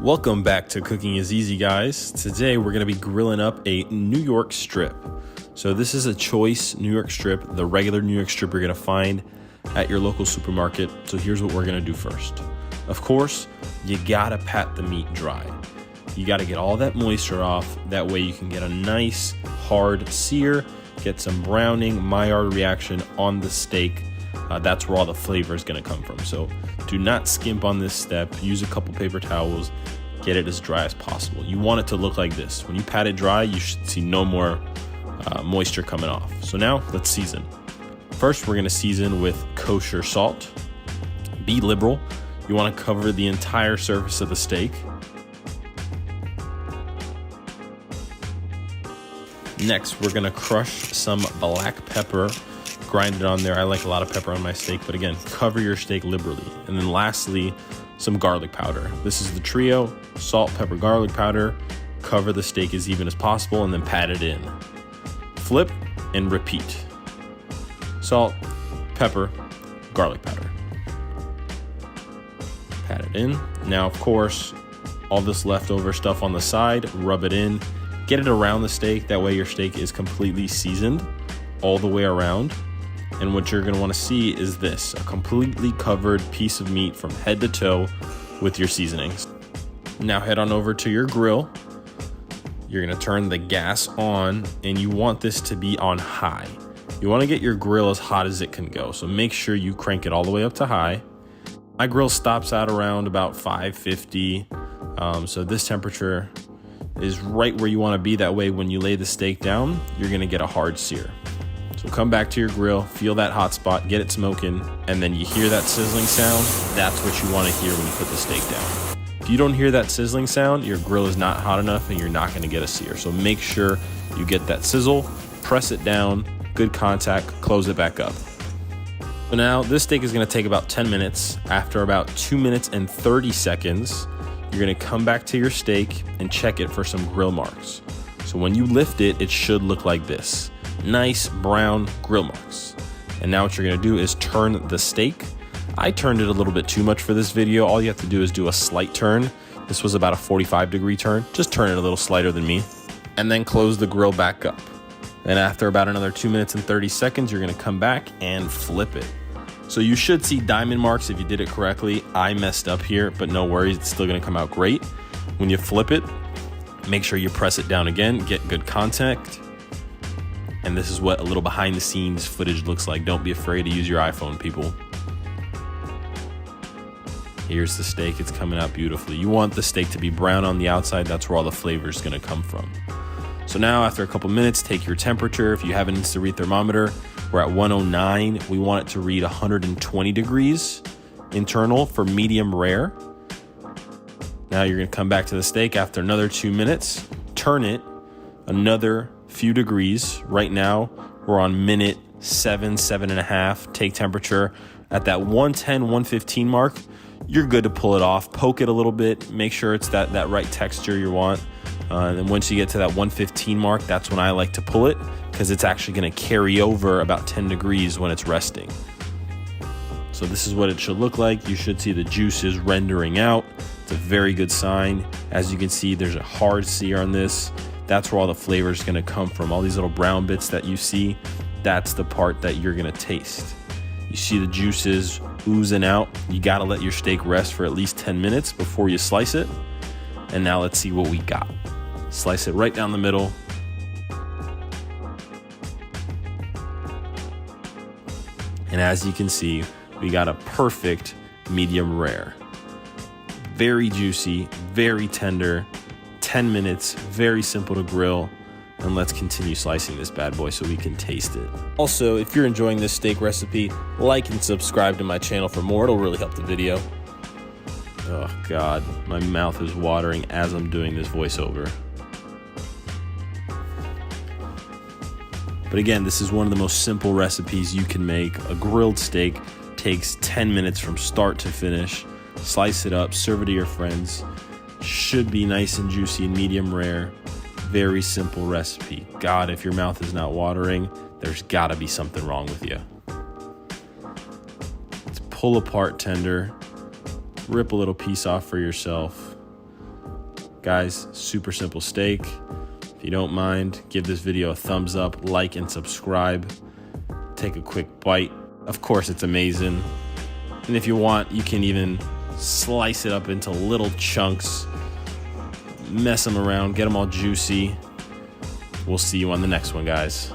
Welcome back to Cooking is Easy, guys. Today we're going to be grilling up a New York strip. So this is a choice New York strip, the regular New York strip you're going to find at your local supermarket. So here's what we're going to do first. Of course, you got to pat the meat dry. You got to get all that moisture off. That way you can get a nice hard sear, get some browning, Maillard reaction on the steak. That's where all the flavor is going to come from. So do not skimp on this step. Use a couple paper towels. Get it as dry as possible. You want it to look like this. When you pat it dry, you should see no more moisture coming off. So now let's season. First, we're going to season with kosher salt. Be liberal. You want to cover the entire surface of the steak. Next, we're going to crush some black pepper. Grind it on there. I like a lot of pepper on my steak, but again, cover your steak liberally. And then lastly, some garlic powder. This is the trio: salt, pepper, garlic powder. Cover the steak as even as possible and then pat it in. Flip and repeat. Salt, pepper, garlic powder. Pat it in. Now, of course, all this leftover stuff on the side, rub it in. Get it around the steak. That way your steak is completely seasoned all the way around. And what you're going to want to see is this: a completely covered piece of meat from head to toe with your seasonings. Now head on over to your grill. You're going to turn the gas on, and you want this to be on high. You want to get your grill as hot as it can go. So make sure you crank it all the way up to high. My grill stops out around about 550. So this temperature is right where you want to be. That way, when you lay the steak down, you're going to get a hard sear. So come back to your grill, feel that hot spot, get it smoking, and then you hear that sizzling sound. That's what you want to hear when you put the steak down. If you don't hear that sizzling sound, your grill is not hot enough and you're not going to get a sear. So make sure you get that sizzle, press it down, good contact, close it back up. So now this steak is going to take about 10 minutes. After about 2 minutes and 30 seconds, you're going to come back to your steak and check it for some grill marks. So when you lift it, it should look like this. Nice brown grill marks. And now what you're going to do is turn the steak. I turned it a little bit too much for this video. All you have to do is do a slight turn. This was about a 45-degree turn. Just turn it a little slighter than me. And then close the grill back up. And after about another 2 minutes and 30 seconds, you're going to come back and flip it. So you should see diamond marks if you did it correctly. I messed up here, but no worries. It's still going to come out great. When you flip it, make sure you press it down again. Get good contact. And this is what a little behind the scenes footage looks like. Don't be afraid to use your iPhone, people. Here's the steak. It's coming out beautifully. You want the steak to be brown on the outside. That's where all the flavor is going to come from. So now after a couple minutes, take your temperature. If you have an Insta-Read thermometer, we're at 109. We want it to read 120 degrees internal for medium rare. Now you're going to come back to the steak after another 2 minutes. Turn it another few degrees. Right now we're on minute 7.5. Take temperature at that 110, 115 mark. You're good to pull it off. Poke it a little bit. Make sure it's that right texture you want. And then once you get to that 115 mark, that's when I like to pull it, because it's actually going to carry over about 10 degrees when it's resting. So this is what it should look like. You should see the juices rendering out. It's a very good sign. As you can see, there's a hard sear on this. That's where all the flavor is going to come from. All these little brown bits that you see, that's the part that you're going to taste. You see the juices oozing out. You got to let your steak rest for at least 10 minutes before you slice it. And now let's see what we got. Slice it right down the middle. And as you can see, we got a perfect medium rare. Very juicy, very tender. 10 minutes, very simple to grill. And let's continue slicing this bad boy so we can taste it. Also, if you're enjoying this steak recipe, like and subscribe to my channel for more. It'll really help the video. Oh God, my mouth is watering as I'm doing this voiceover. But again, this is one of the most simple recipes you can make. A grilled steak takes 10 minutes from start to finish. Slice it up, serve it to your friends. Should be nice and juicy and medium rare. Very simple recipe. God, if your mouth is not watering, there's gotta be something wrong with you. It's pull apart tender. Rip a little piece off for yourself. Guys, super simple steak. If you don't mind, give this video a thumbs up, like, and subscribe. Take a quick bite. Of course, it's amazing. And if you want, you can even slice it up into little chunks, mess them around, get them all juicy. We'll see you on the next one, guys.